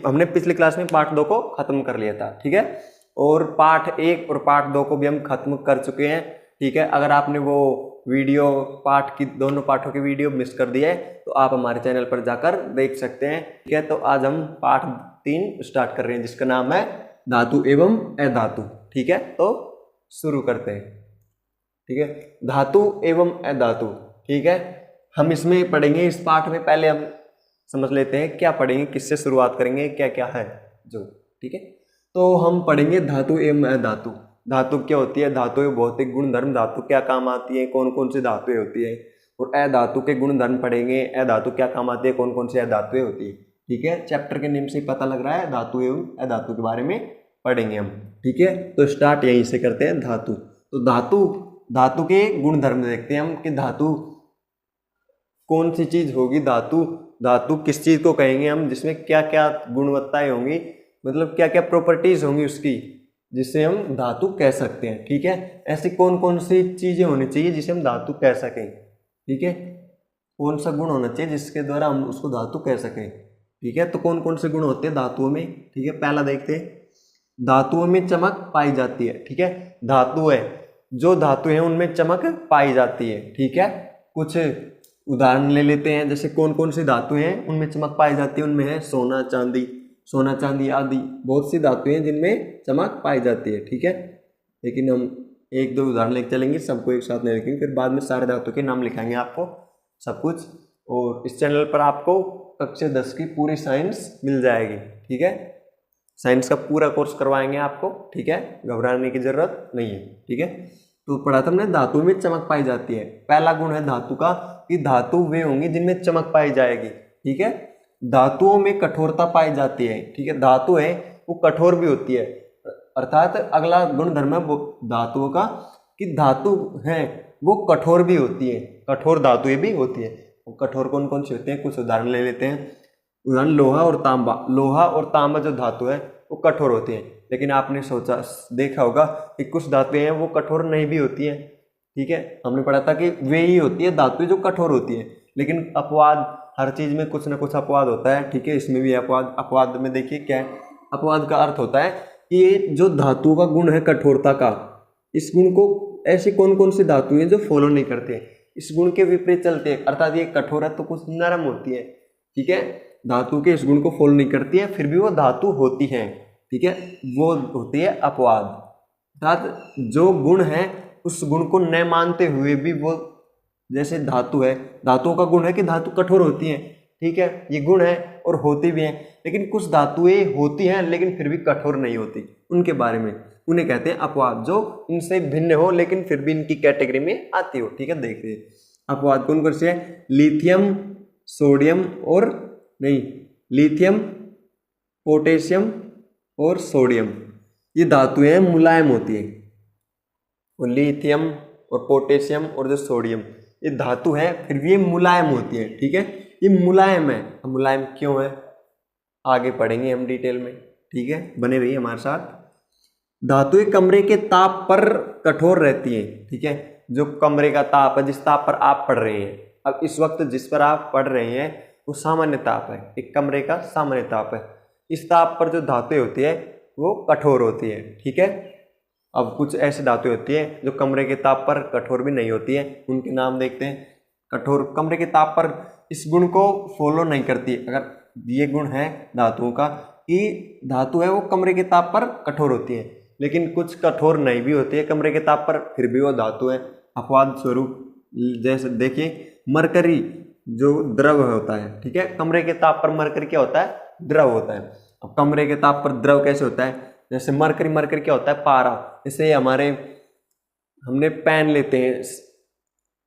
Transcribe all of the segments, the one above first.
हमने पिछली क्लास में पार्ट 2 को खत्म कर लिया था, ठीक है। और पार्ट 1 और पार्ट 2 को भी हम खत्म कर चुके हैं, ठीक है। अगर आपने वो वीडियो पार्ट की दोनों पार्टों की वीडियो मिस कर दी है तो आप हमारे चैनल पर जाकर देख सकते हैं, ठीक है। तो आज हम पार्ट 3 स्टार्ट कर रहे हैं जिसका नाम है धातु एवं अधातु, ठीक है। तो शुरू करते हैं, ठीक है। धातु एवं अधातु, ठीक है। हम इसमें पढ़ेंगे इस पार्ट में, पहले हम समझ लेते हैं क्या पढ़ेंगे, किससे शुरुआत करेंगे, क्या क्या है जो, ठीक है। तो हम पढ़ेंगे धातु एवं अधातु। धातु क्या होती है, धातु के भौतिक गुण धर्म, धातु क्या काम आती है, कौन कौन सी धातुएं होती है। और अधातु के गुण धर्म पढ़ेंगे, अधातु क्या काम आती है, कौन कौन सी अधातुएं होती है, ठीक है। चैप्टर के नेम से पता लग रहा है, धातु एवं अधातु के बारे में पढ़ेंगे हम, ठीक है। तो स्टार्ट यहीं से करते हैं, धातु। तो धातु के गुण धर्म देखते हैं हम कि धातु कौन सी चीज होगी। धातु किस चीज को कहेंगे हम, जिसमें क्या क्या गुणवत्ताएं होंगी, मतलब क्या क्या प्रॉपर्टीज होंगी उसकी, जिससे हम धातु कह सकते हैं, ठीक है। ऐसी कौन कौन सी चीजें होनी चाहिए जिसे हम धातु कह सकें, ठीक है। कौन सा गुण होना चाहिए जिसके द्वारा हम उसको धातु कह सकें, ठीक है। तो कौन कौन से गुण होते हैं धातुओं में, ठीक है। पहला देखते हैं, धातुओं में चमक पाई जाती है, ठीक है। धातु है, जो धातु है उनमें चमक पाई जाती है, ठीक है। कुछ उदाहरण ले लेते हैं, जैसे कौन कौन सी धातु हैं उनमें चमक पाई जाती है। उनमें है सोना चांदी आदि बहुत सी धातुएं हैं जिनमें चमक पाई जाती है, ठीक है। लेकिन हम एक दो उदाहरण लेके चलेंगे, सबको एक साथ नहीं लिखेंगे, फिर बाद में सारे धातु के नाम लिखाएंगे आपको सब कुछ। और इस चैनल पर आपको कक्षा 10 की पूरी साइंस मिल जाएगी, ठीक है। साइंस का पूरा कोर्स करवाएंगे आपको, ठीक है, घबराने की जरूरत नहीं है, ठीक है। तो पढ़ा था हमने, धातु में चमक पाई जाती है। पहला गुण है धातु का कि धातु वे होंगी जिनमें चमक पाई जाएगी, ठीक है। धातुओं में कठोरता पाई जाती है, ठीक है। धातु है वो कठोर भी होती है, अर्थात अगला गुण धर्म है वो धातुओं का कि धातु है वो कठोर भी होती है, कठोर धातुएं भी होती है। वो कठोर कौन कौन से होते हैं, कुछ उदाहरण ले लेते हैं। उदाहरण लोहा और तांबा जो धातु है वो कठोर होती है, लेकिन आपने देखा होगा कि कुछ धातुएं हैं वो कठोर नहीं भी होती है, ठीक है। हमने पढ़ा था कि वे ही होती है धातुएं जो कठोर होती है, लेकिन अपवाद, हर चीज में कुछ ना कुछ अपवाद होता है, ठीक है। इसमें भी अपवाद में देखिए क्या है, अपवाद का अर्थ होता है कि ये जो धातु का गुण है कठोरता का, इस गुण को ऐसी कौन कौन सी धातुएं हैं जो फॉलो नहीं करते हैं, इस गुण के विपरीत चलते हैं, अर्थात ये कठोर है तो कुछ नरम होती है, ठीक है। धातु के इस गुण को फॉलो नहीं करती है, फिर भी वो धातु होती है, ठीक है। वो होती है अपवाद, अर्थात जो गुण है उस गुण को न मानते हुए भी वो, जैसे धातु है, धातुओं का गुण है कि धातु कठोर होती है, ठीक है, ये गुण है और होती भी है। लेकिन कुछ धातुएं होती हैं लेकिन फिर भी कठोर नहीं होती, उनके बारे में उन्हें कहते हैं अपवाद, जो इनसे भिन्न हो लेकिन फिर भी इनकी कैटेगरी में आती हो, ठीक है। देखिए अपवाद कौन कौन से है, लिथियम, पोटेशियम और सोडियम, ये धातुएं हैं मुलायम होती है। और लिथियम और पोटेशियम और जो सोडियम ये धातु है फिर भी ये मुलायम होती है, ठीक है। ये मुलायम है, मुलायम क्यों है आगे पढ़ेंगे हम डिटेल में, ठीक है, बने रहिए हमारे साथ। धातुएं कमरे के ताप पर कठोर रहती है, ठीक है। जो कमरे का ताप है, जिस ताप पर आप पढ़ रहे हैं, अब इस वक्त जिस पर आप पढ़ रहे हैं वो सामान्य ताप है, एक कमरे का सामान्य ताप है। इस ताप पर जो धातुएं होती है वो कठोर होती है, ठीक है। अब कुछ ऐसी धातुएं होती है जो कमरे के ताप पर कठोर भी नहीं होती है, उनके नाम देखते हैं। कठोर कमरे के ताप पर इस गुण को फॉलो नहीं करती। अगर ये गुण है धातुओं का कि धातु है वो कमरे के ताप पर कठोर होती है, लेकिन कुछ कठोर नहीं भी होती है कमरे के ताप पर, फिर भी वो धातु है। अपवाद स्वरूप जैसे देखिए मरकरी जो द्रव होता है, ठीक है, कमरे के ताप पर मरकरी क्या होता है, द्रव होता है। अब कमरे के ताप पर द्रव कैसे होता है, जैसे मरकरी क्या होता है, पारा। जैसे हमने पेन लेते हैं,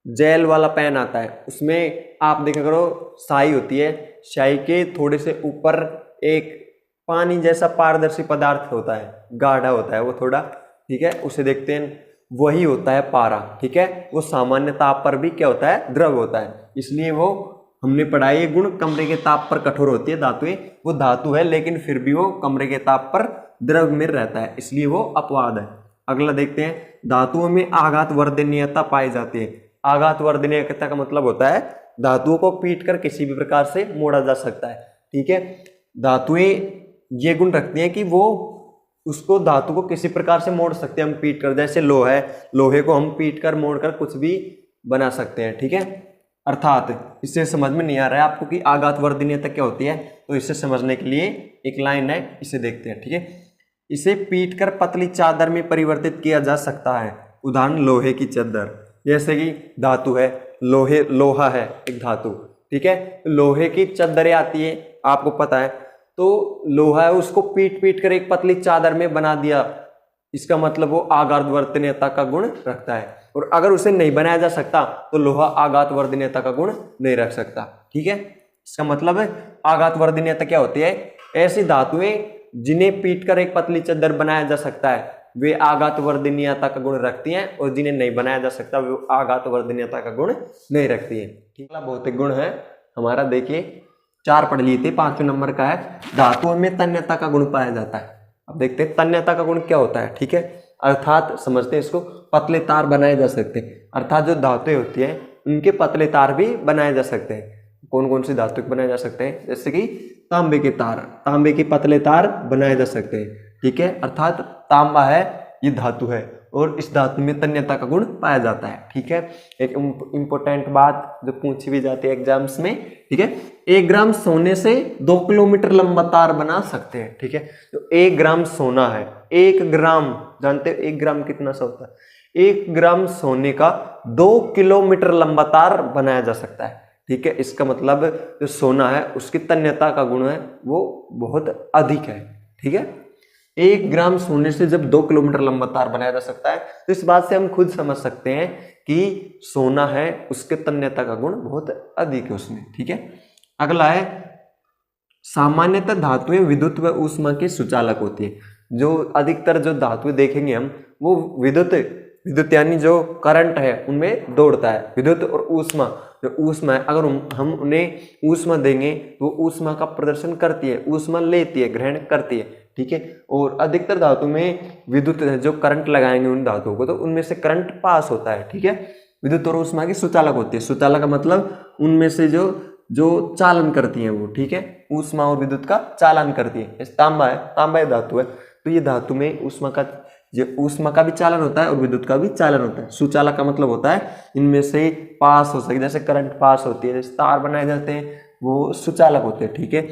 जेल वाला पेन आता है, उसमें आप देखा करो स्याही होती है, स्याही के थोड़े से ऊपर एक पानी जैसा पारदर्शी पदार्थ होता है, गाढ़ा होता है वो थोड़ा, ठीक है, उसे देखते हैं, वही होता है पारा, ठीक है। वो सामान्य ताप पर भी क्या होता है, द्रव होता है, इसलिए वो हमने पढ़ा ये गुण कमरे के ताप पर कठोर होती है धातुएं, वो धातु है लेकिन फिर भी वो कमरे के ताप पर द्रव में रहता है, इसलिए वो अपवाद है। अगला देखते हैं, धातुओं में आघात वर्धनीयता पाई जाती है। आघात वर्धनीयता का मतलब होता है धातुओं को पीट कर किसी भी प्रकार से मोड़ा जा सकता है, ठीक है। धातुएं ये गुण रखती हैं कि वो उसको धातु को किसी प्रकार से मोड़ सकते हैं हम पीट कर, जैसे लोहा है, लोहे को हम पीट कर मोड़ कर कुछ भी बना सकते हैं, ठीक है। अर्थात इससे समझ में नहीं आ रहा है आपको कि आघात वर्धनीयता क्या होती है, तो इसे समझने के लिए एक लाइन है, इसे देखते हैं, ठीक है। इसे पीट कर पतली चादर में परिवर्तित किया जा सकता है। उदाहरण लोहे की चादर, जैसे कि धातु है, लोहा है एक धातु, ठीक है। लोहे की चादरें आती है, आपको पता है, तो लोहा है उसको पीट पीट कर एक पतली चादर में बना दिया, इसका मतलब वो आघात वर्धनीयता का गुण रखता है। और अगर उसे नहीं बनाया जा सकता तो लोहा आघात वर्धनीयता का गुण नहीं रख सकता, ठीक है। इसका मतलब है आघात वर्धनीयता क्या होती है, ऐसी धातुएं जिन्हें पीट कर एक पतली चादर बनाया जा सकता है वे आघात वर्धनीयता का गुण रखती हैं, और जिन्हें नहीं बनाया जा सकता वे आघात वर्धनीयता का गुण नहीं रखती है, ठीक है। भौतिक गुण है हमारा, देखिए 4 पढ़ लिए थे, 5वें नंबर का है धातुओं में तन्यता का गुण पाया जाता है। अब देखते हैं तन्यता का गुण क्या होता है, ठीक है। अर्थात समझते हैं इसको, पतले तार बनाए जा सकते हैं, अर्थात जो धातुएं होती है उनके पतले तार भी बनाए जा सकते हैं। कौन कौन सी धातु बनाए जा सकते हैं, जैसे कि तांबे के तार, तांबे के पतले तार बनाए जा सकते हैं, ठीक है। अर्थात तांबा है ये धातु है और इस धातु में तन्यता का गुण पाया जाता है, ठीक है। एक इंपॉर्टेंट बात जो पूछी भी जाती है एग्जाम्स में, ठीक है, 1 ग्राम सोने से 2 किलोमीटर लंबा तार बना सकते हैं, ठीक है। तो 1 ग्राम सोना है, 1 ग्राम, जानते हो 1 ग्राम कितना सा होता है, 1 ग्राम सोने का 2 किलोमीटर लंबा तार बनाया जा सकता है, ठीक है। इसका मतलब जो सोना है उसकी तन्यता का गुण है वो बहुत अधिक है, ठीक है। 1 ग्राम सोने से जब 2 किलोमीटर लंबा तार बनाया जा सकता है तो इस बात से हम खुद समझ सकते हैं कि सोना है उसके तन्यता का गुण बहुत अधिक है उसमें, ठीक है। अगला है सामान्यतः धातुएं विद्युत व ऊष्मा के सुचालक होती है। जो अधिकतर जो धातुएं देखेंगे हम वो विद्युत यानी जो करंट है उनमें दौड़ता है, विद्युत और ऊष्मा, जो ऊष्मा है अगर हम उन्हें ऊष्मा देंगे तो वो ऊष्मा का प्रदर्शन करती है, ऊष्मा लेती है, ग्रहण करती है, ठीक है। और अधिकतर धातु में विद्युत जो करंट लगाएंगे उन धातुओं को तो उनमें से करंट पास होता है, ठीक है। विद्युत और ऊष्मा की सुचालक होती है, सुचालक का मतलब उनमें से जो चालन करती है वो, ठीक है, ऊष्मा और विद्युत का चालन करती है। तांबा है, तांबा धातु है, तो ये धातु में ऊष्मा का भी चालन होता है और विद्युत का भी चालन होता है। सुचालक का मतलब होता है इनमें से पास हो सके, जैसे करंट पास होती है, जैसे तार बनाए जाते हैं वो सुचालक होते हैं, ठीक है।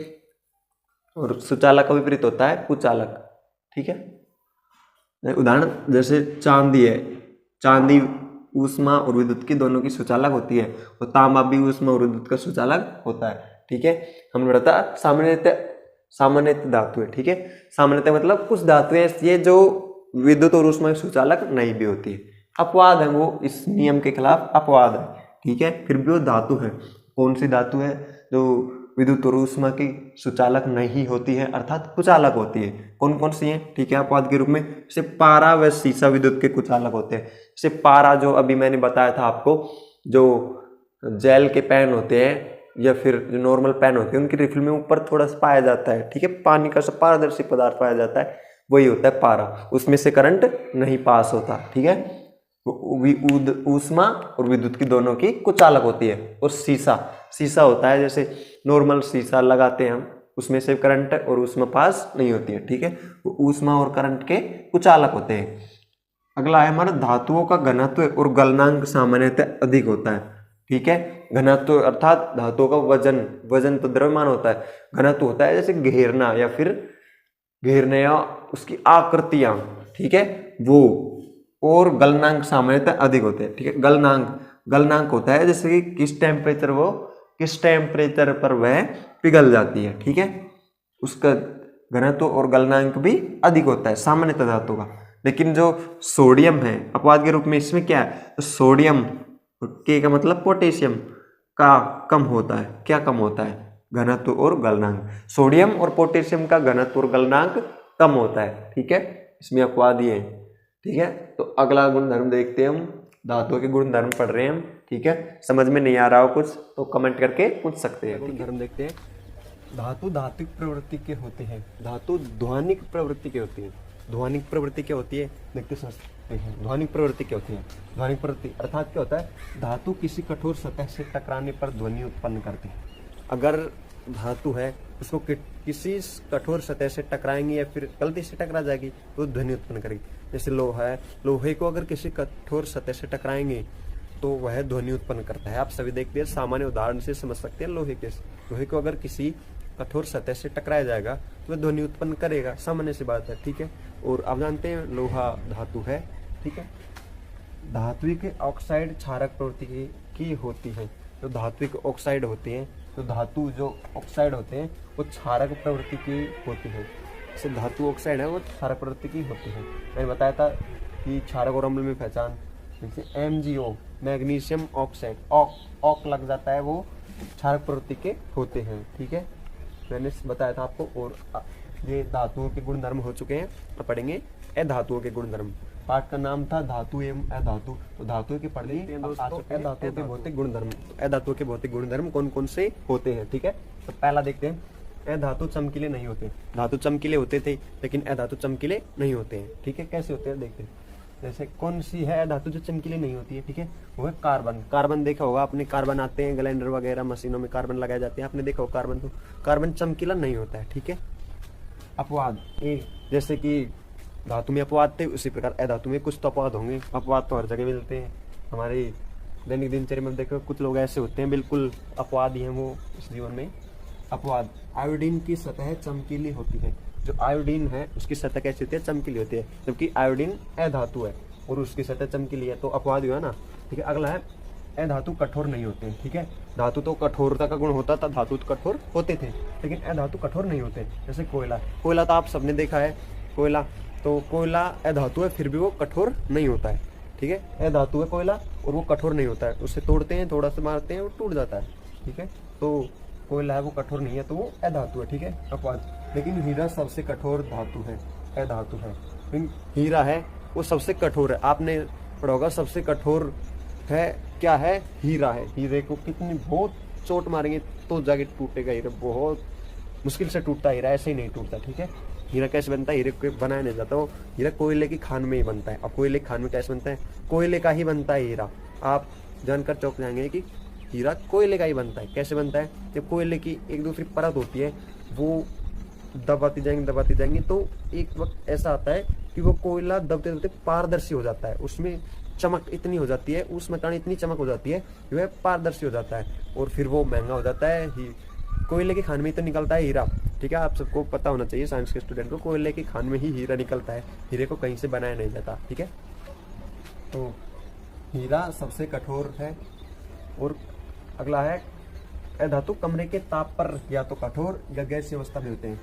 और सुचालक का विपरीत होता है कुचालक, ठीक है। उदाहरण जैसे चांदी है, चांदी ऊष्मा और विद्युत की दोनों की सुचालक होती है, और तांबा भी ऊष्मा और विद्युत का सुचालक होता है, ठीक है। हमने बताया सामान्यतः धातु है, ठीक है। सामान्यतः मतलब कुछ धातुएं ऐसी है जो विद्युत और ऊष्मा की सुचालक नहीं भी होती है, अपवाद है, वो इस नियम के खिलाफ अपवाद है, ठीक है। फिर भी वो धातु है। कौन सी धातु है जो विद्युत और ऊष्मा की सुचालक नहीं होती है अर्थात कुचालक होती है, कौन कौन सी है, ठीक है, अपवाद के रूप में जैसे पारा व सीसा विद्युत के कुचालक होते हैं। जैसे पारा जो अभी मैंने बताया था आपको, जो जेल के पेन होते हैं या फिर जो नॉर्मल पेन होते हैं उनकी रिफिल में ऊपर थोड़ा सा पाया जाता है, ठीक है, पानी का पारदर्शी पदार्थ पाया जाता है, वही होता है पारा, उसमें से करंट नहीं पास होता, ठीक है। ऊष्मा और विद्युत की दोनों की कुचालक होती है। और सीसा होता है जैसे नॉर्मल शीशा लगाते हैं हम, उसमें से करंट और ऊष्मा पास नहीं होती है, ठीक है, वो ऊष्मा और करंट के कुचालक होते हैं। अगला है हमारा धातुओं का घनत्व और गलनांक सामान्यतः अधिक होता है, ठीक है। घनत्व अर्थात धातुओं का वजन तो द्रव्यमान होता है, घनत्व होता है जैसे घेरने या उसकी आकृतियां, ठीक है, वो, और गलनांक सामान्यतः अधिक होते हैं, ठीक है। गलनांक होता है जैसे कि किस टेम्परेचर पर वह पिघल जाती है, ठीक है, उसका घनत्व और गलनांक भी अधिक होता है सामान्यतः धातु का। लेकिन जो सोडियम है अपवाद के रूप में, इसमें क्या है, तो सोडियम के का मतलब पोटेशियम का कम होता है, क्या कम होता है, घनत्व और गलनांक। सोडियम और पोटेशियम का घनत्व और गलनांक कम होता है, ठीक है, इसमें अपवाद ये है, ठीक है। तो अगला गुणधर्म देखते हैं हम, धातुओं के गुणधर्म पढ़ रहे हैं हम, ठीक है। समझ में नहीं आ रहा हो कुछ तो कमेंट करके पूछ सकते हैं। गुणधर्म देखते हैं। धातु धात्विक प्रवृत्ति के होते हैं, धातु ध्वनिक प्रवृत्ति के होती है। ध्वनिक प्रवृत्ति क्या होती है, देखते हैं। ध्वनिक प्रवृत्ति क्या होती है, ध्वनिक प्रवृत्ति अर्थात क्या होता है, धातु किसी कठोर सतह से टकराने पर ध्वनि उत्पन्न करती है। अगर धातु है उसको किसी कठोर सतह से टकराएंगे या फिर गलती से टकरा जाएगी तो ध्वनि उत्पन्न करेगी। जैसे लोहा है, लोहे को अगर किसी कठोर सतह से टकराएंगे तो वह ध्वनि उत्पन्न करता है। आप सभी देखते हैं, सामान्य उदाहरण से समझ सकते हैं। लोहे को अगर किसी कठोर सतह से टकराया जाएगा तो वह ध्वनि उत्पन्न करेगा, सामान्य सी बात है, ठीक है। और आप जानते हैं लोहा धातु है, ठीक है। धात्विक ऑक्साइड क्षारक प्रवृत्ति की होती है। जो धात्विक ऑक्साइड होते हैं, तो धातु जो ऑक्साइड होते हैं वो क्षारक प्रवृत्ति की होती है। जैसे धातु ऑक्साइड है वो क्षारक प्रवृत्ति की होती है। मैंने बताया था कि क्षारक और अम्ल में पहचान, जैसे MgO मैग्नीशियम ऑक्साइड, ऑक लग जाता है, वो क्षारक प्रवृत्ति के होते हैं, ठीक है। मैंने बताया था आपको। और ये धातुओं के गुणधर्म हो चुके हैं। अब पढ़ेंगे अधातुओं के गुणधर्म। पाठ का नाम था धातु एवं अधातु। तो धातुओं के पढ़ लिए अधातुओं के भौतिक गुणधर्म। अधातुओं के भौतिक गुणधर्म कौन कौन से होते हैं, ठीक है। तो पहला देखते हैं, अधातु चमकीले नहीं होते। धातु चमकीले होते थे लेकिन अधातु चमकीले नहीं होते हैं, ठीक है। कैसे होते हैं देखते हैं। जैसे कौन सी है धातु जो चमकीली नहीं होती है, ठीक है, वो है कार्बन। कार्बन देखा होगा आपने, कार्बन आते हैं ग्राइंडर वगैरह मशीनों में कार्बन लगाए जाते हैं, आपने देखा होगा कार्बन। तो कार्बन चमकीला नहीं होता है, ठीक है। अपवाद, जैसे कि धातु में अपवाद थे उसी प्रकार अधातु में कुछ तो अपवाद होंगे। अपवाद तो हर जगह मिलते हैं, हमारे दैनिक दिनचर्या में देखो कुछ लोग ऐसे होते हैं बिल्कुल अपवाद ही हैं वो इस जीवन में। अपवाद, आयोडीन की सतह चमकीली होती है। जो आयोडीन है उसकी सतह कैसी होती है, चमकीली होती है, जबकि आयोडीन अधातु है और उसकी सतह चमकीली है, तो अपवाद हुआ ना, ठीक है। अगला है अधातु कठोर नहीं होते, ठीक है। धातु तो कठोरता का गुण होता था, धातु तो कठोर होते थे, लेकिन अधातु कठोर नहीं होते। जैसे कोयला, कोयला तो आप सबने देखा है, कोयला तो कोयला अधातु है फिर भी वो कठोर नहीं होता है, ठीक है। अधातु है कोयला और वो कठोर नहीं होता है, उसे तोड़ते हैं, थोड़ा सा मारते हैं, वो टूट जाता है, ठीक है। तो कोयला है वो कठोर नहीं है, तो वो अधातु है, ठीक है, अपवाद। लेकिन हीरा सबसे कठोर धातु है, अधातु है। हीरा है वो सबसे कठोर है, आपने पढ़ा होगा सबसे कठोर है क्या है, हीरा है। हीरे को कितनी बहुत चोट मारेंगे तो जाके टूटेगा हीरा, बहुत मुश्किल से टूटता हीरा, ऐसे ही नहीं टूटता, ठीक है। हीरा कैसे बनता है, हीरे को बनाया नहीं जाता, वो हीरा कोयले की खान में ही बनता है। अब कोयले की खान में कैसे बनता है, कोयले का ही बनता है हीरा। आप जानकर चौंक जाएंगे कि हीरा कोयले का ही बनता है। कैसे बनता है, जब कोयले की एक दूसरी परत होती है वो दबाती जाएंगी तो एक वक्त ऐसा आता है कि वो कोयला दबते दबते पारदर्शी हो जाता है, उसमें चमक इतनी हो जाती है, उसमें इतनी चमक हो जाती है कि वह पारदर्शी हो जाता है और फिर वो महंगा हो जाता है। कोयले की खान में तो निकलता है हीरा, ठीक है। आप सबको पता होना चाहिए, साइंस के स्टूडेंट को, कोयले की खान में ही हीरा निकलता है, हीरे को कहीं से बनाया नहीं जाता, ठीक है। तो हीरा सबसे कठोर है। और अगला है अधातु कमरे के ताप पर या तो कठोर या गैसीय अवस्था में होते हैं,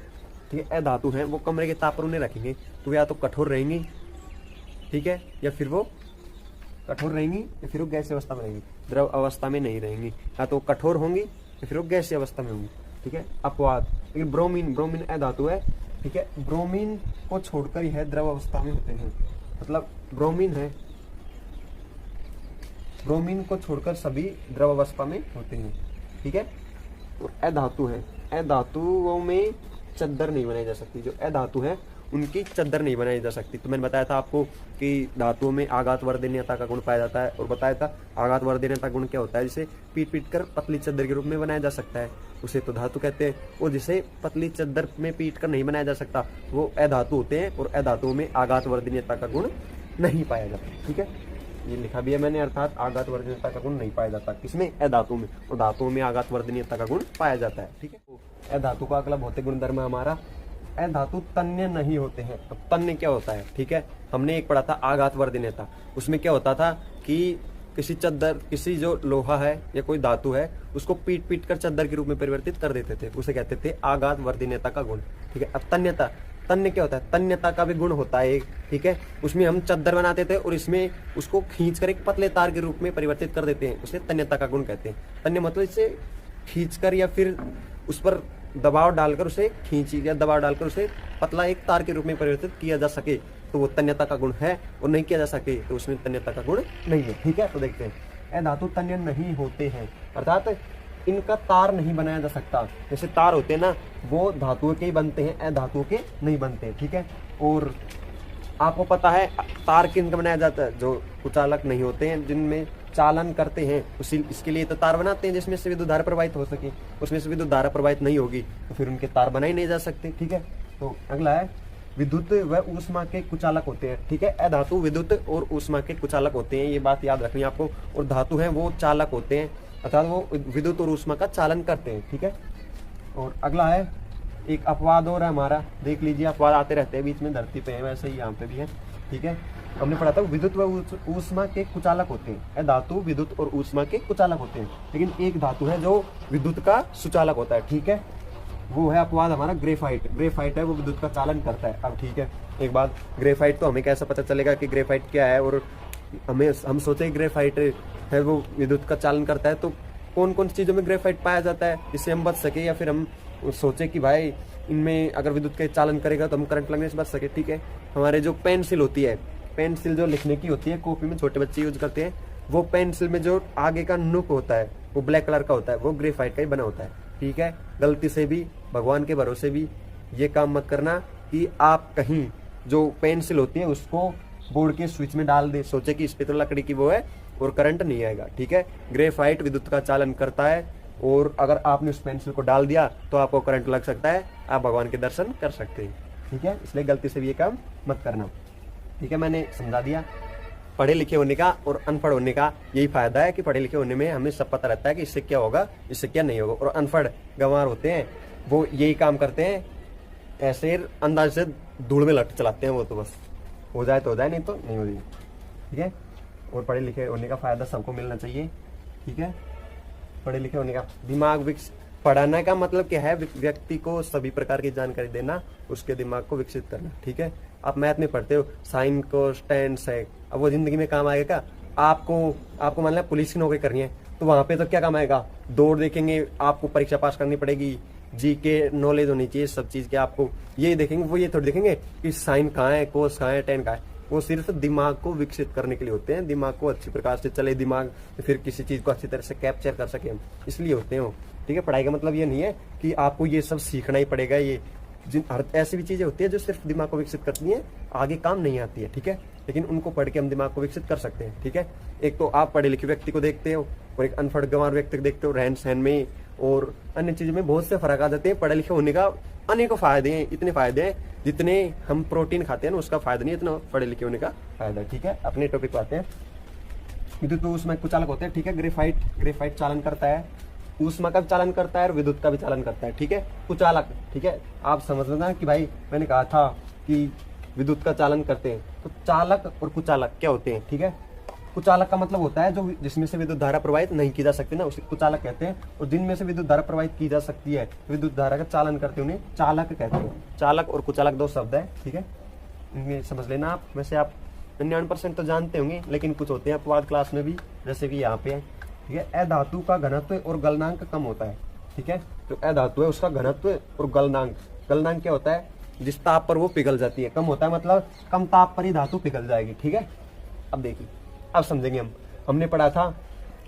ठीक है। अधातु हैं वो कमरे के ताप पर उन्हें रखेंगे तो या तो कठोर रहेंगी, ठीक है, या फिर वो कठोर रहेंगी या फिर वो गैसीय अवस्था में रहेंगी, द्रव अवस्था में नहीं रहेंगी। या तो कठोर होंगी या फिर वो गैसीय अवस्था में होंगी, ठीक है। अपवाद, लेकिन ब्रोमीन अधातु है, ठीक है। ब्रोमीन को छोड़कर यह द्रव अवस्था में होते हैं, मतलब ब्रोमीन को छोड़कर सभी द्रव अवस्था में होते हैं, ठीक है। और अधातु है, अधातुओं में चद्दर नहीं बनाई जा सकती। जो अधातु है उनकी चद्दर नहीं बनाई जा सकती। तो मैंने बताया था आपको कि धातुओं में आघात वर्धनीयता का गुण पाया जाता है, और बताया था आघात वर्धनीयता गुण क्या होता है, जिसे पीट कर पतली चद्दर के रूप में बनाया जा सकता है, उसे तो धातु कहते हैं। और जिसे पतली चद्दर में पीट कर नहीं बनाया जा सकता वो अधातु होते हैं, और अधातुओं में आघात वर्धनीयता का गुण नहीं पाया जाता, ठीक है। ये लिखा भी है मैंने, अर्थात आघात वर्धनीयता का गुण नहीं पाया जाता किसमें, अधातु में, और धातुओं में आघात वर्धनीयता का गुण पाया जाता है, ठीक है। तो अधातु का अगला भौतिक गुणधर्म है हमारा अधातु तन्य नहीं होते हैं। तो तन्य क्या होता है, ठीक है, हमने एक पढ़ा था आघात वर्धनीयता, उसमें क्या होता था कि किसी चद्दर, किसी जो लोहा है या कोई धातु है उसको पीट कर चद्दर के रूप में परिवर्तित कर देते थे, उसे कहते थे आघात वर्धनीयता का गुण, ठीक है। अब तन्यता, तन्य क्या होता है, तन्यता का भी गुण होता है एक, ठीक है। उसमें हम चद्दर बनाते थे और इसमें उसको खींचकर एक पतले तार के रूप में परिवर्तित कर देते हैं, उसे तन्यता का गुण कहते हैं। तन्य मतलब इसे खींचकर या फिर उस पर दबाव डालकर उसे खींची या दबाव डालकर उसे पतला एक तार के रूप में परिवर्तित किया जा सके तो वो तन्यता का गुण है, और नहीं किया जा सके तो उसमें तन्यता का गुण नहीं है, ठीक है। तो देखते हैं अधातु तन्य नहीं होते हैं, अर्थात इनका तार नहीं बनाया जा सकता। जैसे तार होते हैं ना वो धातुओं के ही बनते हैं, अधातुओं के नहीं बनते, ठीक है। और आपको पता है तार किन का बनाया जाता है, जो कुचालक नहीं होते हैं, जिनमें चालन करते हैं उसी इसके लिए तो तार बनाते हैं जिसमें से विद्युत धारा प्रवाहित हो सके। उसमें से विद्युत धारा प्रवाहित नहीं होगी तो फिर उनके तार बनाए नहीं जा सकते। ठीक है, तो अगला है विद्युत व ऊष्मा के कुचालक होते हैं। ठीक है, अधातु विद्युत और ऊष्मा के कुचालक होते हैं, ये बात याद रखनी है आपको। और धातु है वो चालक होते हैं, अर्थात वो विद्युत और ऊष्मा का चालन करते हैं। ठीक है, और अगला है एक अपवाद और है हमारा, देख लीजिए अपवाद आते रहते हैं बीच में, धरती पे है वैसे ही यहाँ पे भी है। ठीक है, हमने पढ़ा था विद्युत व ऊष्मा के कुचालक होते हैं, धातु विद्युत और ऊष्मा के कुचालक होते हैं, लेकिन एक धातु है जो विद्युत का सुचालक होता है। ठीक है, वो है अपवाद हमारा ग्रेफाइट। ग्रेफाइट है वो विद्युत का चालन करता है। अब ठीक है, एक बात, ग्रेफाइट तो हमें कैसे पता चलेगा कि ग्रेफाइट क्या है, और हम सोचे ग्रेफाइट है वो विद्युत का चालन करता है, तो कौन कौन सी चीज़ों में ग्रेफाइट पाया जाता है इससे हम बच सके, या फिर हम सोचे कि भाई इनमें अगर विद्युत का चालन करेगा तो हम करंट लगने से बच सके। ठीक है, हमारे जो पेंसिल होती है, पेंसिल जो लिखने की होती है कॉपी में, छोटे बच्चे यूज करते हैं, वो पेंसिल में जो आगे का नुक होता है वो ब्लैक कलर का होता है, वो ग्रेफाइट का ही बना होता है। ठीक है, गलती से भी भगवान के भरोसे भी ये काम मत करना कि आप कहीं जो पेंसिल होती है उसको बोर्ड के स्विच में डाल दे, सोचे कि इस पे तो लकड़ी की वो है और करंट नहीं आएगा। ठीक है, ग्रेफाइट विद्युत का चालन करता है, और अगर आपने उस पेंसिल को डाल दिया तो आपको करंट लग सकता है, आप भगवान के दर्शन कर सकते हैं। ठीक है, इसलिए गलती से भी ये काम मत करना। ठीक है, मैंने समझा दिया। पढ़े लिखे होने का और अनपढ़ होने का यही फायदा है कि पढ़े लिखे होने में हमें सब पता रहता है कि इससे क्या होगा, इससे क्या नहीं होगा, और अनपढ़ गंवार होते हैं वो यही काम करते हैं, ऐसे अंदाज से धूल में लट चलाते हैं, वो तो बस हो जाए तो हो जाए, नहीं तो नहीं हो जाए। ठीक है, और पढ़े लिखे होने का फायदा सबको मिलना चाहिए। ठीक है, पढ़े लिखे होने का दिमाग विकसित, पढ़ाने का मतलब क्या है, व्यक्ति को सभी प्रकार की जानकारी देना, उसके दिमाग को विकसित करना। ठीक है, आप मैथ में पढ़ते हो साइन कोस टेन सेक, अब वो जिंदगी में काम आएगा। आपको मान लिया पुलिस की नौकरी करनी है तो वहां पे तो क्या काम आएगा, दौड़ देखेंगे, आपको परीक्षा पास करनी पड़ेगी, जी के नॉलेज होनी चाहिए सब चीज के, आपको ये देखेंगे, वो ये थोड़ी देखेंगे कि साइन कहाँ है, कोस कहाँ है, टेन कहाँ है। वो सिर्फ दिमाग को विकसित करने के लिए होते हैं, दिमाग को अच्छी प्रकार से चले, दिमाग फिर किसी चीज को अच्छी तरह से कैप्चर कर सके, इसलिए होते हैं। ठीक है, पढ़ाई का मतलब ये नहीं है कि आपको ये सब सीखना ही पड़ेगा, ये ऐसी भी चीजें होती है जो सिर्फ दिमाग को विकसित करती हैं, आगे काम नहीं आती है। ठीक है, लेकिन उनको पढ़ के हम दिमाग को विकसित कर सकते हैं। ठीक है, एक तो आप पढ़े लिखे व्यक्ति को देखते हो और एक अनपढ़ गंवार व्यक्ति को देखते हो, रहन सहन में और अन्य चीजों में बहुत से फर्क आ जाते हैं। पढ़े लिखे होने का अनेकों फायदे हैं, इतने फायदे हैं जितने हम प्रोटीन खाते हैं ना उसका फायदा नहीं, इतना पढ़े लिखे होने का फायदा। ठीक है, अपने टॉपिक पे आते हैं। विद्युत तो उसमें कुचालक होते हैं। ठीक है, ग्रेफाइट चालन करता है, ऊष्मा का भी चालन करता है और विद्युत का भी चालन करता है। ठीक है, कुचालक, ठीक है, आप समझना कि भाई मैंने कहा था कि विद्युत का चालन करते हैं, तो चालक और कुचालक क्या होते हैं। ठीक है, कुचालक का मतलब होता है जो जिसमें से विद्युत धारा प्रवाहित नहीं की जा सकती ना, उसे कुचालक कहते हैं, और जिनमें से विद्युत धारा प्रवाहित की जा सकती है, विद्युत धारा का चालन करते हैं, उन्हें चालक कहते हैं। चालक और कुचालक दो शब्द है। ठीक है, इनमें समझ लेना आप। वैसे आप 99% तो जानते होंगे, लेकिन कुछ होते हैं अपवाद क्लास में भी, जैसे कि यहाँ पे है। ठीक है, अधातु का घनत्व और गलनांक कम होता है। ठीक है, तो अधातु है उसका घनत्व और गलनांक क्या होता है, जिस ताप पर वो पिघल जाती है, कम होता है, मतलब कम ताप पर ही धातु पिघल जाएगी। ठीक है, अब देखिए, अब समझेंगे हमने पढ़ा था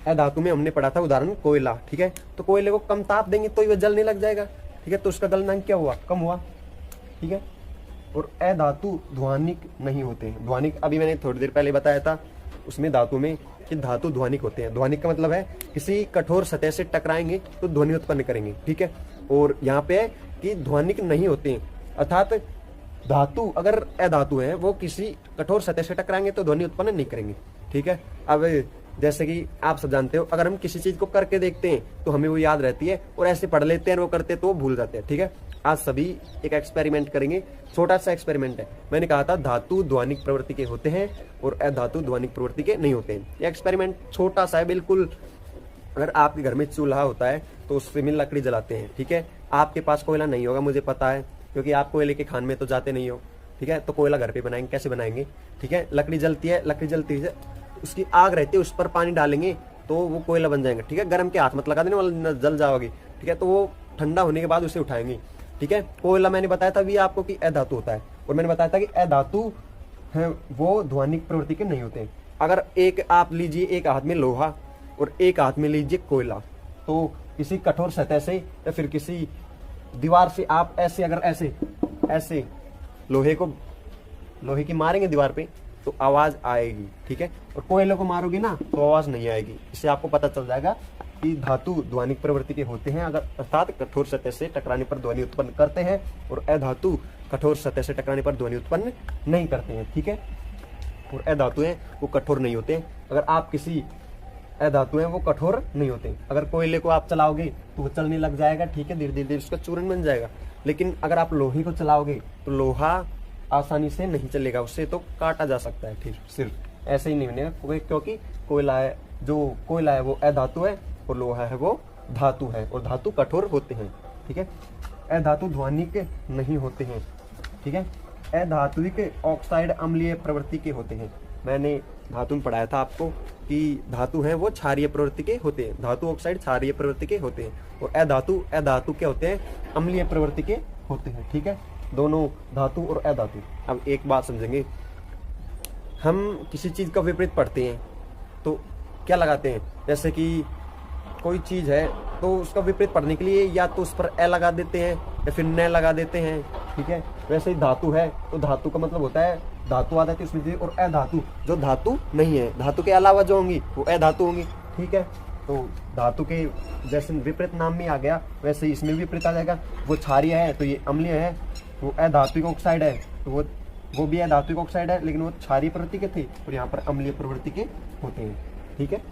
अधातु में, हमने पढ़ा था उदाहरण कोयला। ठीक है, तो कोयले को कम ताप देंगे तो ये जलने लग जाएगा। ठीक है, तो उसका गलनांक क्या हुआ, कम हुआ। ठीक है, और अधातु ध्वनिक नहीं होते हैं। ध्वनिक अभी मैंने थोड़ी देर पहले बताया था उसमें धातु में कि धातु ध्वनिक होते हैं। ध्वनिक का मतलब है किसी कठोर सतह से टकराएंगे तो ध्वनि उत्पन्न करेंगे। ठीक है, और यहाँ पे है कि ध्वनिक नहीं होते हैं, अर्थात धातु अगर अधातु है वो किसी कठोर सतह से टकराएंगे तो ध्वनि उत्पन्न नहीं करेंगे। ठीक है, अब जैसे कि आप सब जानते हो, अगर हम किसी चीज को करके देखते हैं तो हमें वो याद रहती है, और ऐसे पढ़ लेते हैं वो करते हैं तो वो भूल जाते हैं। ठीक है, आज सभी एक एक्सपेरिमेंट करेंगे, छोटा सा एक्सपेरिमेंट है। मैंने कहा था धातु ध्वनिक प्रवृत्ति के होते हैं और अधातु ध्वनिक प्रवृत्ति के नहीं होते हैं। ये एक्सपेरिमेंट छोटा सा है बिल्कुल। अगर आपके घर में चूल्हा होता है तो उससे में लकड़ी जलाते हैं। ठीक है, आपके पास कोयला नहीं होगा, मुझे पता है, क्योंकि आप कोयले के खान में तो जाते नहीं हो। ठीक है, तो कोयला घर पे बनाएंगे, कैसे बनाएंगे। ठीक है, लकड़ी जलती है, लकड़ी जलती है, उसकी आग रहती है, उस पर पानी डालेंगे तो वो कोयला बन जाएगा। ठीक है, गर्म के हाथ मत लगा देने वाला, जल जाओगे। ठीक है, तो वो ठंडा होने के बाद उसे उठाएंगे। ठीक है, कोयला मैंने बताया था भी आपको कि अधातु होता है, और मैंने बताया था कि अधातु है वो ध्वनिक प्रवृत्ति के नहीं होते। अगर एक आप लीजिए, एक हाथ में लोहा और एक हाथ में लीजिए कोयला, तो किसी कठोर सतह से या फिर किसी दीवार से आप ऐसे, अगर ऐसे लोहे की मारेंगे दीवार पे, तो आवाज आएगी, ठीक है। और कोयले को मारोगे ना तो आवाज नहीं आएगी। इससे आपको पता चल जाएगा कि धातु ध्वनिक प्रवृत्ति के होते हैं, अगर अर्थात कठोर सतह से टकराने पर ध्वनि उत्पन्न करते हैं, और अधातु कठोर सतह से टकराने पर ध्वनि उत्पन्न नहीं करते हैं, ठीक है। और अधातु हैं वो कठोर नहीं होते। अगर आप किसी अधातु हैं वो कठोर नहीं होते। अगर कोयले को आप चलाओगे तो वो चलने लग जाएगा, ठीक है, धीरे धीरे उसका चूर्ण बन जाएगा। लेकिन अगर आप लोहे को चलाओगे तो लोहा आसानी से नहीं चलेगा, उससे तो काटा जा सकता है, ठीक, सिर्फ ऐसे ही नहीं बनेगा, क्योंकि कोयला है, जो कोयला है वो अधातु है और लोहा है वो धातु है, और धातु कठोर होते हैं, ठीक है। अधातु ध्वनिक नहीं होते हैं, ठीक है। अधात्विक ऑक्साइड अम्लीय प्रवृत्ति के होते हैं। मैंने धातु में पढ़ाया था आपको कि धातु हैं वो क्षारीय प्रवृत्ति के होते हैं, धातु ऑक्साइड क्षारीय प्रवृत्ति के होते हैं, और अधातु क्या होते हैं, अम्लीय प्रवृत्ति के होते हैं, ठीक है। दोनों धातु और अधातु। अब एक बात समझेंगे, हम किसी चीज का विपरीत पढ़ते हैं तो क्या लगाते हैं, जैसे कि कोई चीज है तो उसका विपरीत पढ़ने के लिए या तो उस पर ए लगा देते हैं या फिर न लगा देते हैं, ठीक है। वैसे ही धातु है तो धातु का मतलब होता है, धातु आ जाती है उसमें, और अधातु जो धातु नहीं है, धातु के अलावा जो होंगी वो अधातु होंगी, ठीक है। तो धातु के जैसे विपरीत नाम में आ गया वैसे इसमें भी विपरीत आ जाएगा। वो क्षारीय है तो ये अम्लीय है, वो अधात्विक ऑक्साइड है तो वो भी अधात्विक ऑक्साइड है, लेकिन वो क्षारीय प्रवृत्ति के थे और यहाँ पर अम्लीय प्रवृत्ति के होते हैं, ठीक है।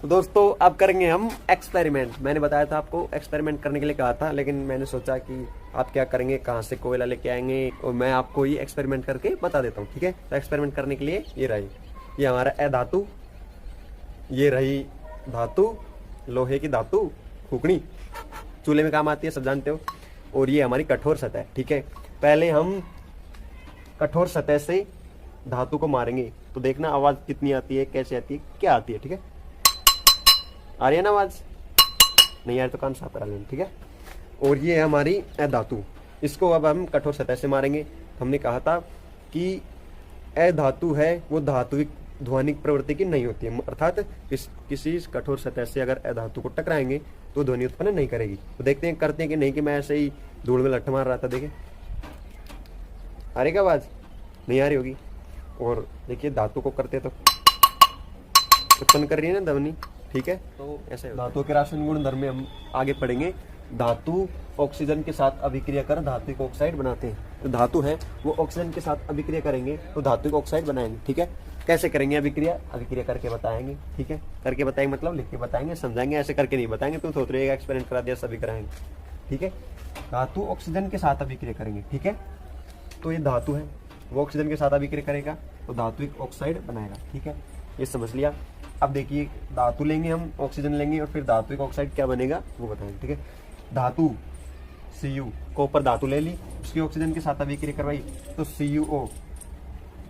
तो दोस्तों अब करेंगे हम एक्सपेरिमेंट। मैंने बताया था आपको एक्सपेरिमेंट करने के लिए कहा था, लेकिन मैंने सोचा कि आप क्या करेंगे, कहाँ से कोयला लेके आएंगे, और मैं आपको ये एक्सपेरिमेंट करके बता देता हूँ, ठीक है। तो एक्सपेरिमेंट करने के लिए ये रही, ये हमारा अधातु, ये रही धातु, लोहे की धातु फूकनी, चूल्हे में काम आती है, सब जानते हो, और ये हमारी कठोर सतह, ठीक है। पहले हम कठोर सतह से धातु को मारेंगे तो देखना आवाज कितनी आती है, कैसे आती है, क्या आती है, ठीक है। आ रही है ना आवाज, नहीं आ रही तो कान साफ करा लेना, ठीक है। और ये है हमारी अधातु, इसको अब हम कठोर सतह से मारेंगे। हमने कहा था कि अधातु है वो धात्विक ध्वनिक प्रवृत्ति की नहीं होती है, अर्थात किसी कठोर सतह से अगर अधातु को टकराएंगे तो ध्वनि उत्पन्न नहीं करेगी। तो देखते हैं करते हैं कि नहीं, कि मैं ऐसे ही धूल में लठ मार रहा था, देखे आ रही क्या आवाज, नहीं आ रही होगी। और देखिए धातु को करते तो उत्पन्न कर रही है ना ध्वनि, ठीक है। तो ऐसे धातु के रासायनिक गुण धर्म में हम आगे पढ़ेंगे। धातु ऑक्सीजन के साथ अभिक्रिया कर धात्विक ऑक्साइड बनाते हैं। तो धातु है वो ऑक्सीजन के साथ अभिक्रिया करेंगे तो धात्विक ऑक्साइड बनाएंगे, ठीक है। कैसे करेंगे अभिक्रिया, अभिक्रिया करके बताएंगे, ठीक है। करके बताएंगे मतलब लिख के बताएंगे, समझाएंगे, ऐसे करके नहीं बताएंगे तो सोच रहे एक्सपेरिमेंट करा दिया सभी कराएंगे, ठीक है। धातु ऑक्सीजन के साथ अभिक्रिया करेंगे, ठीक है। तो ये धातु है वो ऑक्सीजन के साथ अभिक्रिया करेगा तो धात्विक ऑक्साइड बनाएगा, ठीक है, ये समझ लिया। अब देखिए धातु लेंगे हम, ऑक्सीजन लेंगे और फिर धात्विक ऑक्साइड क्या बनेगा वो बताएंगे, ठीक है। धातु Cu, कॉपर धातु ले ली, उसकी ऑक्सीजन के साथ अभिक्रिया करवाई तो CuO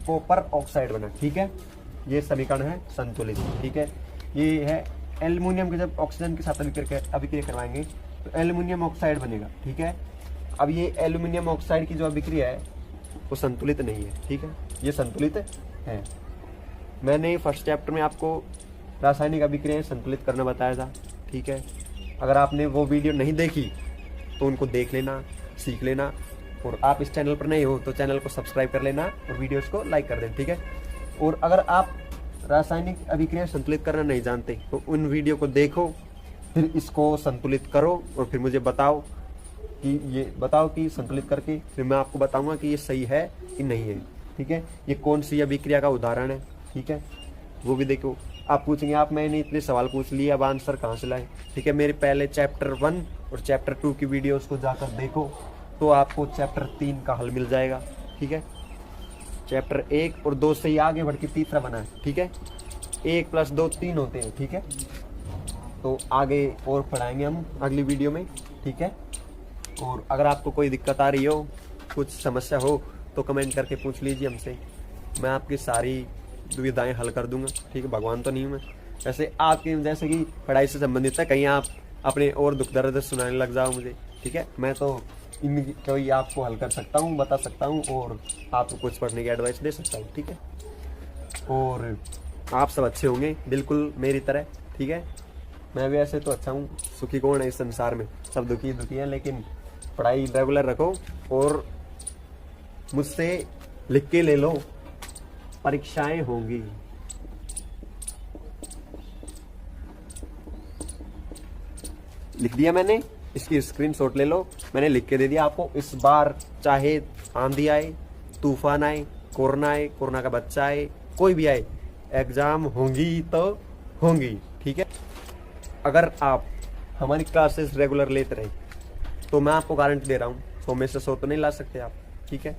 कॉपर ऑक्साइड बना, ठीक है। ये समीकरण है संतुलित, ठीक है। ये है एल्युमिनियम के जब ऑक्सीजन के साथ अभिक्रिया करवाएंगे तो एल्युमिनियम ऑक्साइड बनेगा, ठीक है। अब ये एल्युमिनियम ऑक्साइड की जो अभिक्रिया है वो संतुलित नहीं है, ठीक है, ये संतुलित है। मैंने फर्स्ट चैप्टर में आपको रासायनिक अभिक्रियाएं संतुलित करना बताया था, ठीक है। अगर आपने वो वीडियो नहीं देखी तो उनको देख लेना, सीख लेना, और आप इस चैनल पर नहीं हो तो चैनल को सब्सक्राइब कर लेना और वीडियोस को लाइक कर देना, ठीक है। और अगर आप रासायनिक अभिक्रिया संतुलित करना नहीं जानते तो उन वीडियो को देखो, फिर इसको संतुलित करो और फिर मुझे बताओ कि संतुलित करके फिर मैं आपको बताऊंगा कि ये सही है कि नहीं है, ठीक है। ये कौन सी अभिक्रिया का उदाहरण है, ठीक है, वो भी देखो। आप पूछेंगे आप मैंने इतने सवाल पूछ लिए, अब आंसर कहाँ से लाए, ठीक है। मेरे पहले चैप्टर 1 और चैप्टर 2 की वीडियोस को जाकर देखो तो आपको चैप्टर 3 का हल मिल जाएगा, ठीक है। चैप्टर 1 और 2 से ही आगे बढ़ के तीसरा बना है, ठीक है। 1 + 2 3 होते हैं, ठीक है। तो आगे और पढ़ाएंगे हम अगली वीडियो में, ठीक है। और अगर आपको कोई दिक्कत आ रही हो, कुछ समस्या हो तो कमेंट करके पूछ लीजिए हमसे, मैं आपकी सारी दुविधाएं हल कर दूंगा, ठीक है। भगवान तो नहीं हूँ मैं, वैसे आपकी जैसे कि पढ़ाई से संबंधित है, कहीं आप अपने और दुख दर्द सुनाने लग जाओ मुझे, ठीक है। मैं तो कोई आपको हल कर सकता हूँ, बता सकता हूँ और आपको कुछ पढ़ने की एडवाइस दे सकता हूँ, ठीक है। और आप सब अच्छे होंगे बिल्कुल मेरी तरह, ठीक है। मैं भी ऐसे तो अच्छा हूँ, सुखी कौन है इस संसार में, सब दुखी दुखी हैं, लेकिन पढ़ाई रेगुलर रखो और मुझसे लिख के ले लो परीक्षाएं होंगी। लिख दिया मैंने, इसकी स्क्रीनशॉट ले लो, मैंने लिख के दे दिया आपको। इस बार चाहे आंधी आए, तूफान आए, कोरोना आए, कोरोना का बच्चा आए, कोई भी आए, एग्जाम होंगी तो होंगी। ठीक है, अगर आप हमारी क्लासेस रेगुलर लेते रहे तो मैं आपको गारंटी दे रहा हूँ 100 में से 100 तो नहीं ला सकते आप। ठीक है,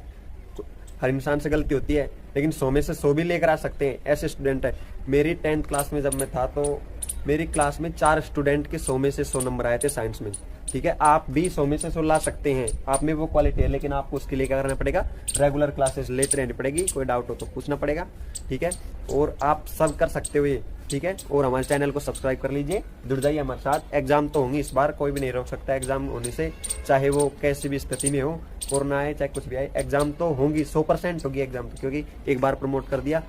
तो हर इंसान से गलती होती है, लेकिन 100 में से 100 भी लेकर आ सकते हैं। ऐसे स्टूडेंट है, मेरी 10th क्लास में जब मैं था तो मेरी क्लास में 4 स्टूडेंट के 100 में से 100 नंबर आए थे साइंस में। ठीक है, आप भी 100 में से 100 ला सकते हैं, आप में वो क्वालिटी है, लेकिन आपको उसके लिए क्या करना पड़ेगा, रेगुलर क्लासेस लेते रहनी पड़ेगी। कोई डाउट हो तो पूछना पड़ेगा। ठीक है, और आप सब कर सकते हो ये। ठीक है, और हमारे चैनल को सब्सक्राइब कर लीजिए, जुड़ जाइए हमारे साथ। एग्जाम तो होंगी इस बार, कोई भी नहीं रोक सकता एग्जाम होने से, चाहे वो कैसी भी स्थिति में हो, कोरोना आए चाहे कुछ भी आए, एग्जाम तो होंगी, 100% होगी एग्जाम तो, क्योंकि एक बार प्रमोट कर दिया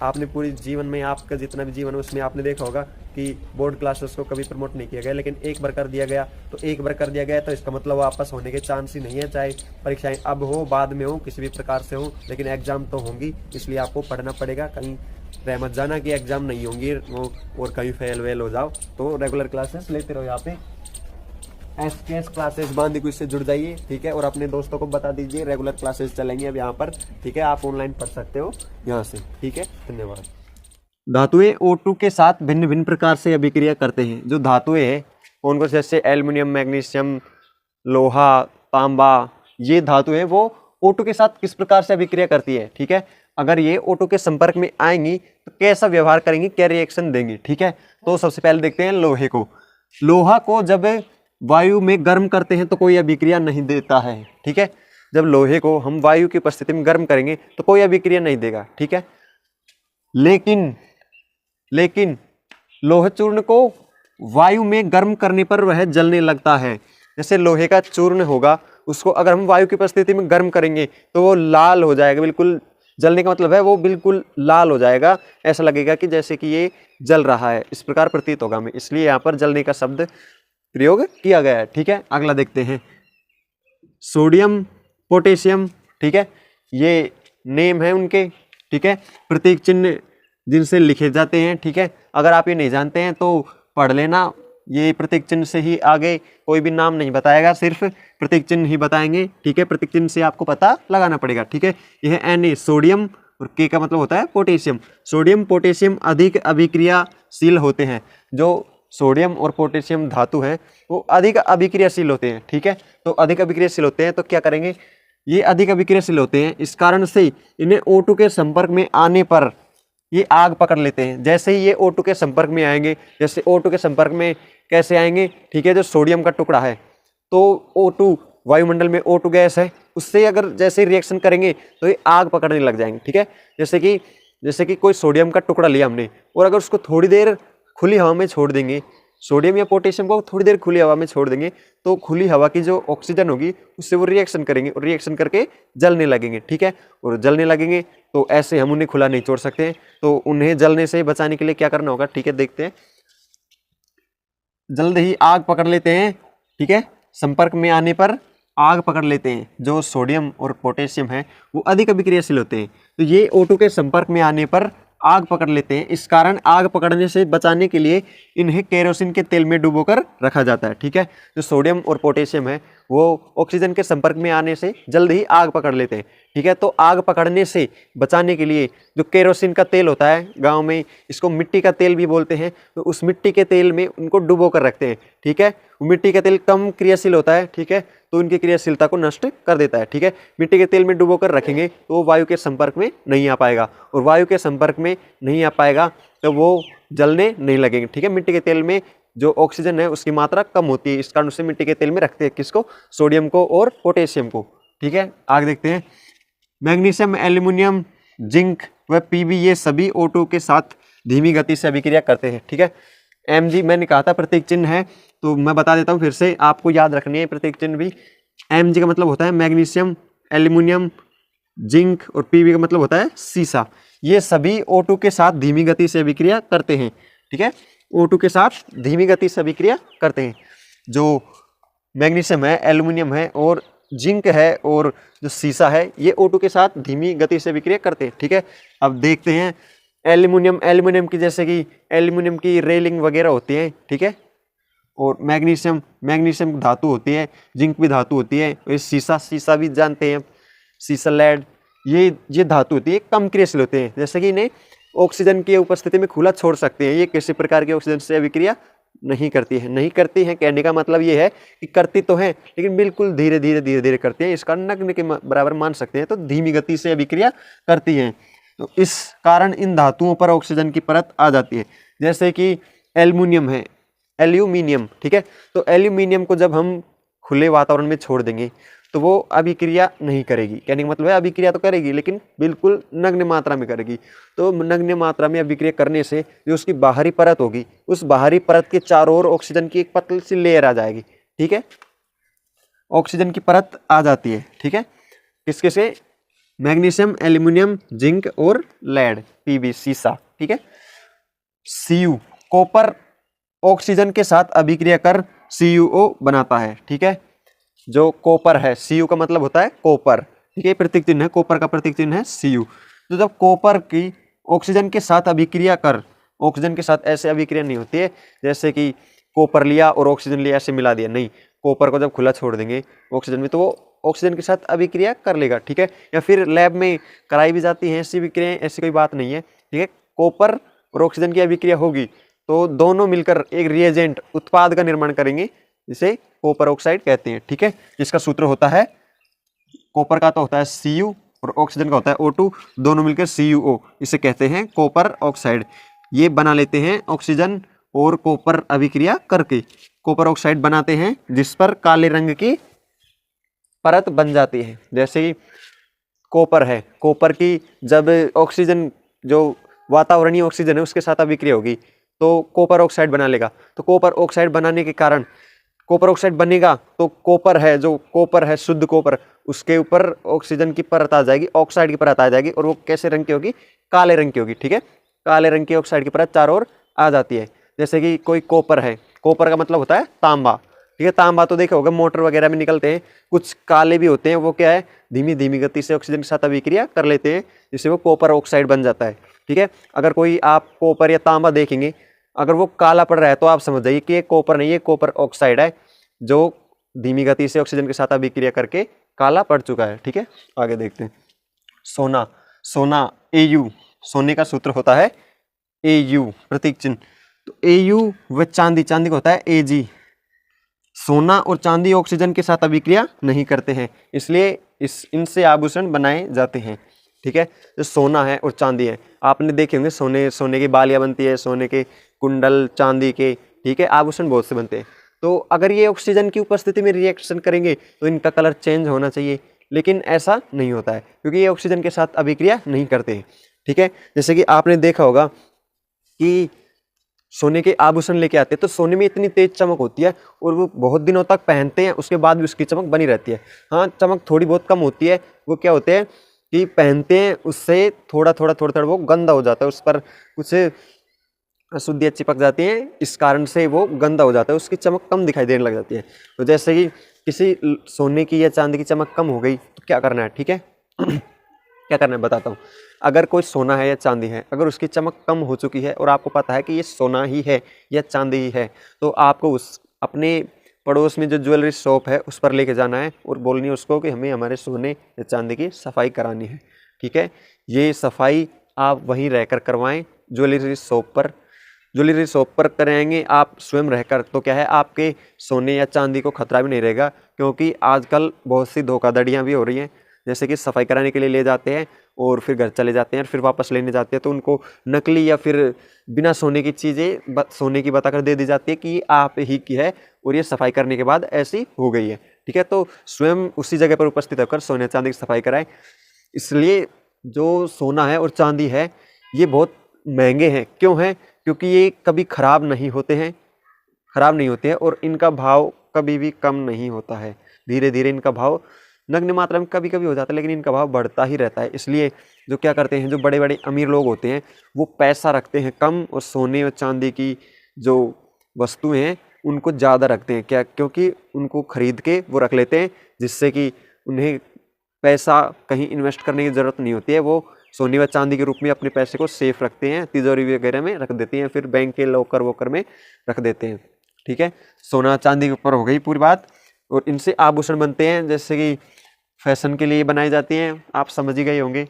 आपने। पूरी जीवन में आपका जितना भी जीवन है उसमें आपने देखा होगा कि बोर्ड क्लासेस को कभी प्रमोट नहीं किया गया, लेकिन एक बार कर दिया गया तो एक बार कर दिया गया तो इसका मतलब वापस होने के चांस ही नहीं है, चाहे परीक्षाएं अब हो बाद में हो किसी भी प्रकार से हो, लेकिन एग्जाम तो होंगी। इसलिए आपको पढ़ना पड़ेगा, कहीं रह मत जाना कि एग्जाम नहीं होंगी वो और कहीं फेल वेल हो जाओ। तो रेगुलर क्लासेस लेते रहो, यहाँ पे एसकेएस क्लासेस बांदीकुई से जुड़ जाइए। ठीक है, और अपने दोस्तों को बता दीजिए रेगुलर क्लासेस चलेंगे अब यहाँ पर। ठीक है, आप ऑनलाइन पढ़ सकते हो यहाँ से। ठीक है, धन्यवाद। धातुएं O2 के साथ भिन्न भिन्न प्रकार से अभिक्रिया करते हैं। जो धातुएं हैं उनको, जैसे एल्युमिनियम, मैग्नीशियम, लोहा, तांबा, ये धातु है वो O2 के साथ किस प्रकार से अभिक्रिया करती है। ठीक है, अगर ये O2 के संपर्क में आएंगी तो कैसा व्यवहार करेंगी, क्या रिएक्शन देंगी। ठीक है, तो सबसे पहले देखते हैं लोहे को। लोहा को जब वायु में गर्म करते हैं तो कोई अभिक्रिया नहीं देता है। ठीक है, जब लोहे को हम वायु की उपस्थिति में गर्म करेंगे तो कोई अभिक्रिया नहीं देगा। ठीक है, लेकिन लोह चूर्ण को वायु में गर्म करने पर वह जलने लगता है। जैसे लोहे का चूर्ण होगा, उसको अगर हम वायु की उपस्थिति में गर्म करेंगे तो वो लाल हो जाएगा, बिल्कुल जलने का मतलब है वो बिल्कुल लाल हो जाएगा, ऐसा लगेगा कि जैसे कि ये जल रहा है, इस प्रकार प्रतीत होगा हमें, इसलिए यहाँ पर जलने का शब्द प्रयोग किया गया है। ठीक है, अगला देखते हैं सोडियम, पोटेशियम। ठीक है, ये नेम है उनके। ठीक है, प्रतीक चिन्ह जिनसे लिखे जाते हैं। ठीक है, अगर आप ये नहीं जानते हैं तो पढ़ लेना, ये प्रतीक चिन्ह से ही आगे कोई भी नाम नहीं बताएगा, सिर्फ प्रतीक चिन्ह ही बताएंगे। ठीक है, प्रतीक चिन्ह से आपको पता लगाना पड़ेगा। ठीक है, यह Na सोडियम और K का मतलब होता है पोटेशियम। सोडियम पोटेशियम अधिक अभिक्रियाशील होते हैं। जो सोडियम और पोटेशियम धातु हैं वो अधिक अभिक्रियाशील होते हैं। ठीक है, तो अधिक अभिक्रियाशील होते हैं तो क्या करेंगे, ये अधिक अभिक्रियाशील होते हैं, इस कारण से इन्हें O2 के संपर्क में आने पर ये आग पकड़ लेते हैं। जैसे ही ये O2 के संपर्क में आएंगे, जैसे O2 के संपर्क में कैसे आएंगे, ठीक है, जो सोडियम का टुकड़ा है तो O2 वायुमंडल में O2 गैस है, उससे अगर जैसे रिएक्शन करेंगे तो ये आग पकड़ने लग जाएंगे। ठीक है, जैसे कि कोई सोडियम का टुकड़ा लिया हमने और अगर उसको थोड़ी देर खुली हवा में छोड़ देंगे, सोडियम या पोटेशियम को थोड़ी देर खुली हवा में छोड़ देंगे तो खुली हवा की जो ऑक्सीजन होगी उससे वो रिएक्शन करेंगे और रिएक्शन करके जलने लगेंगे। ठीक है, और जलने लगेंगे तो ऐसे हम उन्हें खुला नहीं छोड़ सकते, तो उन्हें जलने से बचाने के लिए क्या करना होगा। ठीक है, देखते हैं, जल्द ही आग पकड़ लेते हैं। ठीक है, संपर्क में आने पर आग पकड़ लेते हैं। जो सोडियम और पोटेशियम है वो अधिक अभिक्रियाशील होते हैं, तो ये O2 के संपर्क में आने पर आग पकड़ लेते हैं। इस कारण आग पकड़ने से बचाने के लिए इन्हें केरोसिन के तेल में डुबोकर रखा जाता है। ठीक है, जो सोडियम और पोटेशियम है वो ऑक्सीजन के संपर्क में आने से जल्द ही आग पकड़ लेते हैं। ठीक है, तो आग पकड़ने से बचाने के लिए जो केरोसिन का तेल होता है, गांव में इसको मिट्टी का तेल भी बोलते हैं, तो उस मिट्टी के तेल में उनको डुबो कर रखते हैं। ठीक है, मिट्टी का तेल कम क्रियाशील होता है। ठीक है, तो उनकी क्रियाशीलता को नष्ट कर देता है। ठीक है, मिट्टी के तेल में डुबो कर रखेंगे तो वो वायु के संपर्क में नहीं आ पाएगा, और वायु के संपर्क में नहीं आ पाएगा तो वो जलने नहीं लगेंगे। ठीक है, मिट्टी के तेल में जो ऑक्सीजन है उसकी मात्रा कम होती है, इस कारण उसे मिट्टी के तेल में रखते हैं। किसको, सोडियम को और पोटेशियम को। ठीक है, आगे देखते हैं, मैग्नीशियम, एल्यूमिनियम, जिंक व Pb ये सभी O2 के साथ धीमी गति से अभिक्रिया करते हैं। ठीक है, Mg मैंने कहा था प्रतीक चिन्ह है, तो मैं बता देता हूँ फिर से, आपको याद रखनी है प्रतीक चिन्ह भी। Mg का मतलब होता है मैग्नीशियम, एल्यूमिनियम, जिंक, और Pb का मतलब होता है सीसा। ये सभी O2 के साथ धीमी गति से अभिक्रिया करते हैं। ठीक है, O2 के साथ धीमी गति से अभिक्रिया करते हैं। जो मैग्नीशियम है, एल्यूमिनियम है और जिंक है और जो सीसा है ये O2 के साथ धीमी गति से विक्रिया करते हैं। ठीक है, अब देखते हैं एल्यूमिनियम की, जैसे कि एल्यूमिनियम की रेलिंग वगैरह होती है। ठीक है, और मैग्नीशियम धातु होती है, जिंक भी धातु होती है, और सीसा भी जानते हैं, सीसा लेड, ये धातु होती है, कम क्रियाशील होते हैं, जैसे कि इन्हें ऑक्सीजन की उपस्थिति में खुला छोड़ सकते हैं। ये किसी प्रकार के ऑक्सीजन से अभिक्रिया नहीं करती है। कहने का मतलब ये है कि करती तो है लेकिन बिल्कुल धीरे धीरे करती है, इसका नगण्य के बराबर मान सकते हैं। तो धीमी गति से अभिक्रिया करती है, तो इस कारण इन धातुओं पर ऑक्सीजन की परत आ जाती है। जैसे कि एल्यूमिनियम। ठीक है, तो एल्यूमिनियम को जब हम खुले वातावरण में छोड़ देंगे तो वो अभिक्रिया नहीं करेगी। कहने का मतलब है अभिक्रिया तो करेगी लेकिन बिल्कुल नगण्य मात्रा में करेगी। तो नगण्य मात्रा में अभिक्रिया करने से जो उसकी बाहरी परत होगी, उस बाहरी परत के चारों ओर ऑक्सीजन की एक पतली सी लेयर आ जाएगी। ठीक है, ऑक्सीजन की परत आ जाती है। ठीक है, किसके से? मैग्नीशियम, एल्यूमिनियम, जिंक और लेड, पीबी, सीसा। ठीक है, Cu, कॉपर ऑक्सीजन के साथ अभिक्रिया कर CuO बनाता है। ठीक है, जो कॉपर है, Cu का मतलब होता है कॉपर। ठीक है, प्रतीक चिन्ह है, कॉपर का प्रतीक चिन्ह है Cu। तो जब कॉपर की ऑक्सीजन के साथ अभिक्रिया कर, ऑक्सीजन के साथ ऐसे अभिक्रिया नहीं होती है जैसे कि कॉपर लिया और ऑक्सीजन लिया ऐसे मिला दिया, नहीं, कॉपर को जब खुला छोड़ देंगे ऑक्सीजन में तो वो ऑक्सीजन के साथ अभिक्रिया कर लेगा। ठीक है, या फिर लैब में कराई भी जाती है ऐसी अभिक्रियाएं, ऐसी कोई बात नहीं है। ठीक है, कॉपर और ऑक्सीजन की अभिक्रिया होगी तो दोनों मिलकर एक रिएजेंट उत्पाद का निर्माण करेंगे, जिसे कॉपर ऑक्साइड कहते हैं। ठीक है, जिसका सूत्र होता है, कॉपर का तो होता है Cu और ऑक्सीजन का होता है O2, दोनों मिलकर CuO, इसे कहते हैं कॉपर ऑक्साइड। ये बना लेते हैं ऑक्सीजन और कॉपर अभिक्रिया करके कॉपर ऑक्साइड बनाते हैं, जिस पर काले रंग की परत बन जाती है। जैसे कि कॉपर है, कॉपर की जब ऑक्सीजन, जो वातावरणीय ऑक्सीजन है उसके साथ अभिक्रिया होगी तो कॉपर ऑक्साइड बना लेगा। तो कॉपर ऑक्साइड बनाने के कारण कॉपर ऑक्साइड बनेगा तो कॉपर है, जो कॉपर है शुद्ध कॉपर, उसके ऊपर ऑक्सीजन की परत आ जाएगी, ऑक्साइड की परत आ जाएगी, और वो कैसे रंग की होगी? काले रंग की होगी। ठीक है, काले रंग की ऑक्साइड की परत चारों ओर आ जाती है। जैसे कि कोई कॉपर है, कॉपर का मतलब होता है तांबा। ठीक है, तांबा तो देखा होगा मोटर वगैरह में निकलते हैं, कुछ काले भी होते हैं, वो क्या है? धीमी गति से ऑक्सीजन के साथ अभिक्रिया कर लेते हैं, जिससे वो कॉपर ऑक्साइड बन जाता है। ठीक है, अगर कोई आप कॉपर या तांबा देखेंगे, अगर वो काला पड़ रहा है तो आप समझ जाइए कि ये कॉपर नहीं, ये कॉपर ऑक्साइड है, जो धीमी गति से ऑक्सीजन के साथ अभिक्रिया करके काला पड़ चुका है। ठीक है, आगे देखते हैं। सोना Au, सोने का सूत्र होता है Au, प्रतीक चिन्ह। तो Au व चांदी का होता है Ag। सोना और चांदी ऑक्सीजन के साथ अभिक्रिया नहीं करते हैं, इसलिए इनसे आभूषण बनाए जाते हैं। ठीक है, जो सोना है और चांदी है, आपने देखे होंगे सोने की बालियां बनती है, सोने के कुंडल, चांदी के, ठीक है, आभूषण बहुत से बनते हैं। तो अगर ये ऑक्सीजन की उपस्थिति में रिएक्शन करेंगे तो इनका कलर चेंज होना चाहिए, लेकिन ऐसा नहीं होता है क्योंकि ये ऑक्सीजन के साथ अभिक्रिया नहीं करते हैं। ठीक है, जैसे कि आपने देखा होगा कि सोने के आभूषण लेके आते हैं तो सोने में इतनी तेज चमक होती है और वो बहुत दिनों तक पहनते हैं, उसके बाद भी उसकी चमक बनी रहती है। हाँ, चमक थोड़ी बहुत कम होती है, वो क्या होते हैं कि पहनते हैं, उससे थोड़ा वो गंदा हो जाता है, उस पर कुछ अशुद्धियाँ चिपक जाती हैं, इस कारण से वो गंदा हो जाता है, उसकी चमक कम दिखाई देने लग जाती है। तो जैसे कि किसी सोने की या चांदी की चमक कम हो गई तो क्या करना है? ठीक है क्या करना है बताता हूँ। अगर कोई सोना है या चांदी है, अगर उसकी चमक कम हो चुकी है और आपको पता है कि ये सोना ही है या चांदी ही है, तो आपको उस अपने पड़ोस में जो ज्वेलरी शॉप है उस पर लेके जाना है और बोलनी है उसको कि हमें हमारे सोने या चांदी की सफाई करानी है। ठीक है, ये सफाई आप वहीं रहकर करवाएं, ज्वेलरी शॉप पर कराएंगे आप स्वयं रहकर, तो क्या है, आपके सोने या चांदी को खतरा भी नहीं रहेगा। क्योंकि आजकल बहुत सी धोखाधड़ियाँ भी हो रही हैं, जैसे कि सफाई कराने के लिए ले जाते हैं और फिर घर चले जाते हैं और फिर वापस लेने जाते हैं, तो उनको नकली या फिर बिना सोने की चीज़ें सोने की बताकर दे दी जाती है कि आप ही की है और ये सफाई करने के बाद ऐसी हो गई है। ठीक है, तो स्वयं उसी जगह पर उपस्थित होकर सोने चांदी की सफाई कराएं। इसलिए जो सोना है और चांदी है ये बहुत महंगे हैं। क्यों हैं? क्योंकि ये कभी ख़राब नहीं होते हैं और इनका भाव कभी भी कम नहीं होता है। धीरे धीरे इनका भाव नगण्य मात्रा में कभी कभी हो जाता है, लेकिन इनका भाव बढ़ता ही रहता है। इसलिए जो क्या करते हैं, जो बड़े बड़े अमीर लोग होते हैं वो पैसा रखते हैं कम और सोने और चांदी की जो वस्तुएं हैं उनको ज़्यादा रखते हैं। क्या? क्योंकि उनको खरीद के वो रख लेते हैं, जिससे कि उन्हें पैसा कहीं इन्वेस्ट करने की ज़रूरत नहीं होती है। वो सोने व चांदी के रूप में अपने पैसे को सेफ रखते हैं, तिजोरी वगैरह में रख देते हैं, फिर बैंक के लॉकर वॉकर में रख देते हैं। ठीक है, सोना चांदी के ऊपर हो गई पूरी बात। और इनसे आभूषण बनते हैं, जैसे कि फैशन के लिए बनाई जाती हैं, आप समझ ही गए होंगे।